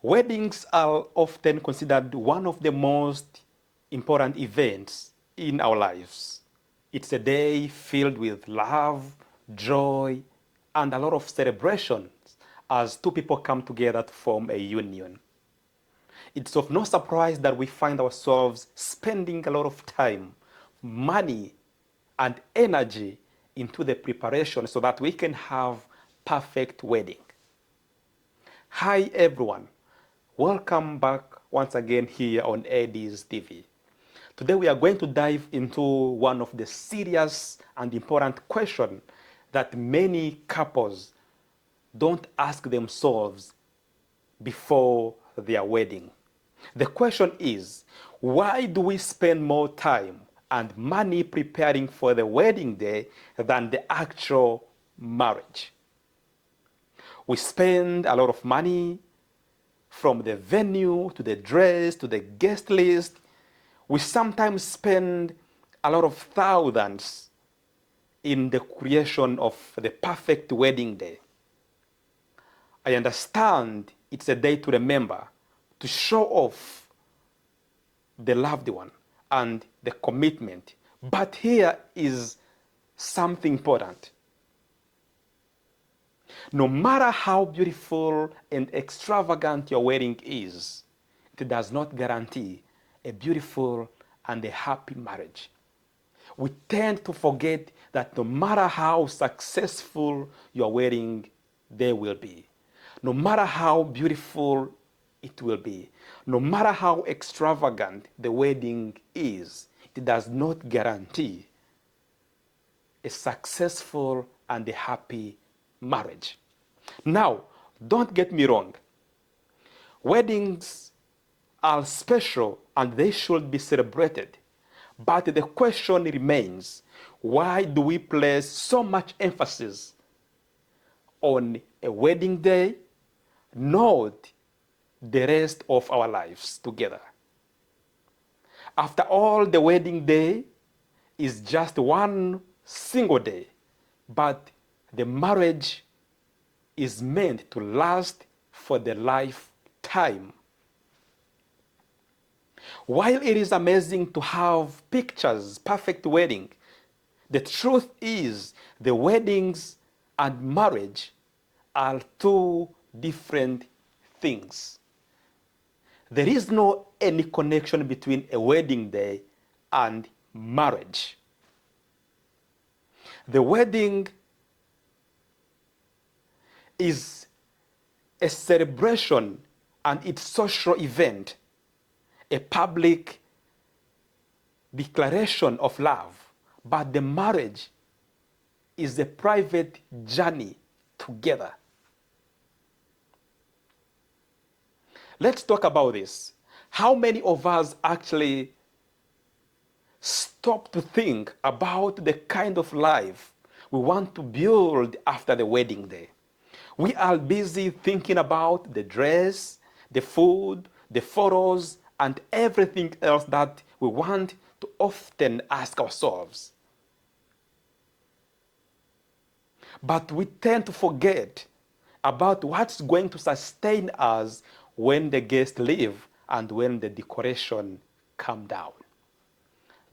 Weddings are often considered one of the most important events in our lives. It's a day filled with love, joy, and a lot of celebrations as two people come together to form a union. It's of no surprise that we find ourselves spending a lot of time, money, and energy into the preparation so that we can have perfect wedding. Hi everyone, welcome back once again here on EDEZZE TV. Today we are going to dive into one of the serious and important questions that many couples don't ask themselves before their wedding. The question is, why do we spend more time and money preparing for the wedding day than the actual marriage? We spend a lot of money from the venue to the dress to the guest list. We sometimes spend a lot of thousands in the creation of the perfect wedding day. I understand it's a day to remember, to show off the loved one and the commitment. But here is something important. No matter how beautiful and extravagant your wedding is, it does not guarantee a beautiful and a happy marriage. We tend to forget that no matter how successful your wedding day will be, no matter how beautiful it will be, no matter how extravagant the wedding is, it does not guarantee a successful and a happy marriage. Now, don't get me wrong. Weddings are special and they should be celebrated. But the question remains, why do we place so much emphasis on a wedding day, not the rest of our lives together? After all, the wedding day is just one single day, but the marriage is meant to last for the lifetime. While it is amazing to have pictures, perfect wedding, the truth is the weddings and marriage are two different things. There is no any connection between a wedding day and marriage. The wedding is a celebration and it's a social event, a public declaration of love, but the marriage is a private journey together. Let's talk about this. How many of us actually stop to think about the kind of life we want to build after the wedding day? We are busy thinking about the dress, the food, the photos, and everything else that we want to often ask ourselves. But we tend to forget about what's going to sustain us when the guests leave and when the decoration come down.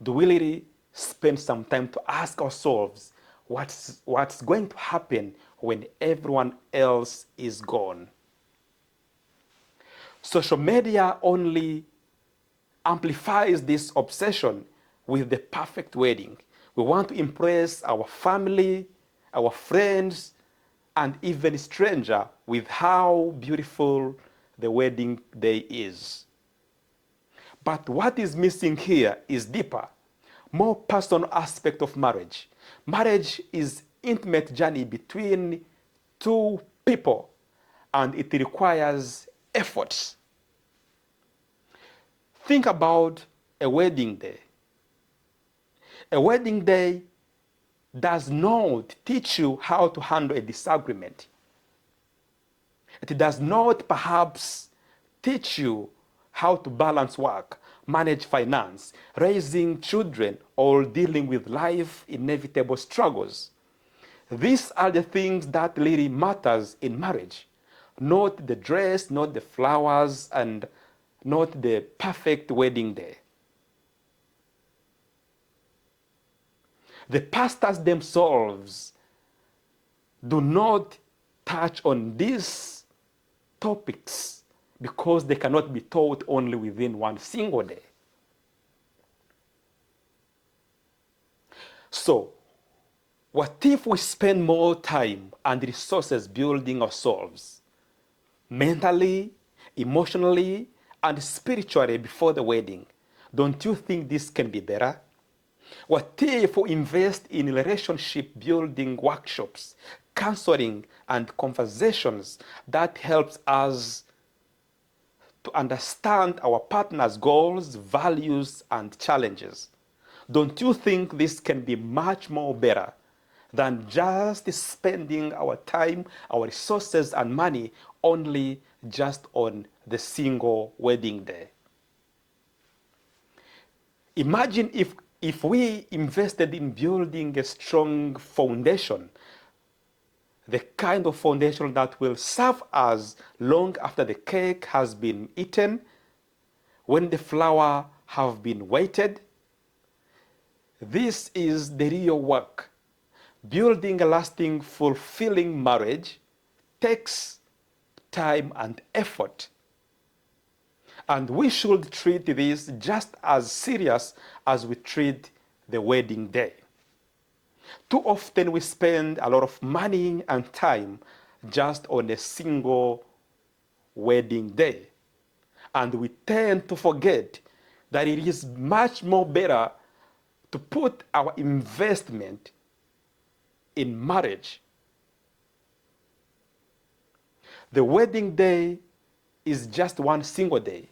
Do we really spend some time to ask ourselves what's going to happen when everyone else is gone? Social media only amplifies this obsession with the perfect wedding. We want to impress our family, our friends, and even strangers with how beautiful the wedding day is. But what is missing here is deeper, more personal aspect of marriage. Marriage is intimate journey between two people, and it requires efforts. Think about a wedding day. A wedding day does not teach you how to handle a disagreement. It does not perhaps teach you how to balance work, manage finance, raising children, or dealing with life's inevitable struggles. These are the things that really matters in marriage. not the dress, not the flowers, and not the perfect wedding day. The pastors themselves do not touch on these topics because they cannot be taught only within one single day. So, what if we spend more time and resources building ourselves mentally, emotionally, and spiritually before the wedding? Don't you think this can be better? What if we invest in relationship building workshops, counseling, and conversations that helps us to understand our partner's goals, values, and challenges? Don't you think this can be much more better than just spending our time, our resources, and money only just on the single wedding day? Imagine if we invested in building a strong foundation, the kind of foundation that will serve us long after the cake has been eaten, when the flower have been waited. This is the real work. Building a lasting, fulfilling marriage takes time and effort. And we should treat this just as serious as we treat the wedding day. Too often we spend a lot of money and time just on a single wedding day. And we tend to forget that it is much more better to put our investment in marriage. The wedding day is just one single day,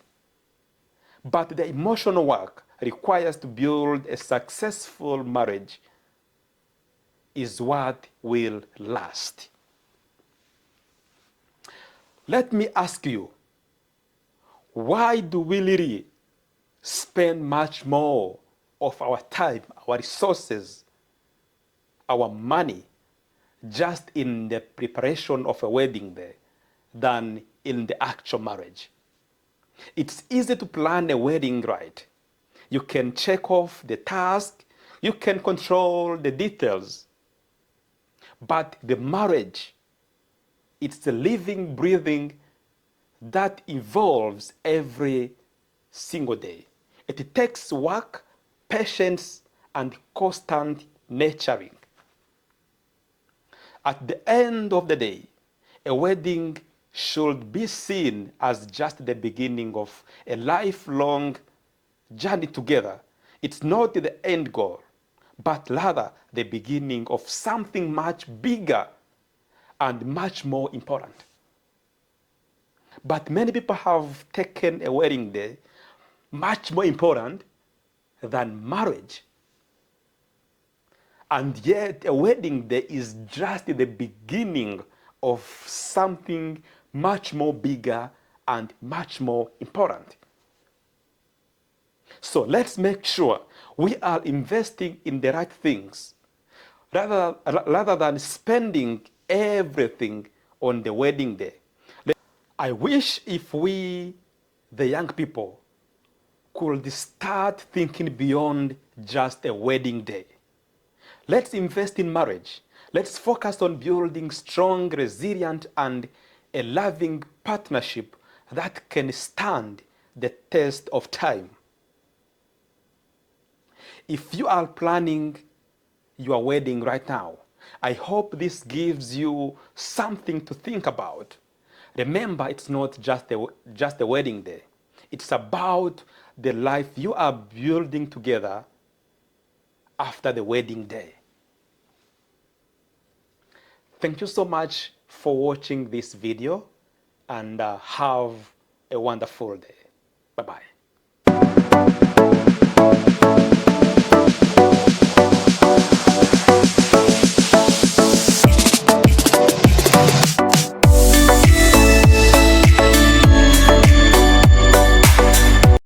but the emotional work requires to build a successful marriage is what will last. Let me ask you, why do we really spend much more of our time, our resources, our money just in the preparation of a wedding day than in the actual marriage? It's easy to plan a wedding right. You can check off the task, you can control the details. But the marriage, it's the living, breathing that evolves every single day. It takes work, patience, and constant nurturing. At the end of the day, a wedding should be seen as just the beginning of a lifelong journey together. It's not the end goal, but rather the beginning of something much bigger and much more important. But many people have taken a wedding day much more important than marriage. And yet a wedding day is just the beginning of something much more bigger and much more important. So let's make sure we are investing in the right things rather than spending everything on the wedding day. I wish if we, the young people, could start thinking beyond just a wedding day. Let's invest in marriage. Let's focus on building strong, resilient, and a loving partnership that can stand the test of time. If you are planning your wedding right now, I hope this gives you something to think about. Remember, it's not just a wedding day. It's about the life you are building together after the wedding day. Thank you so much for watching this video, and have a wonderful day. Bye-bye.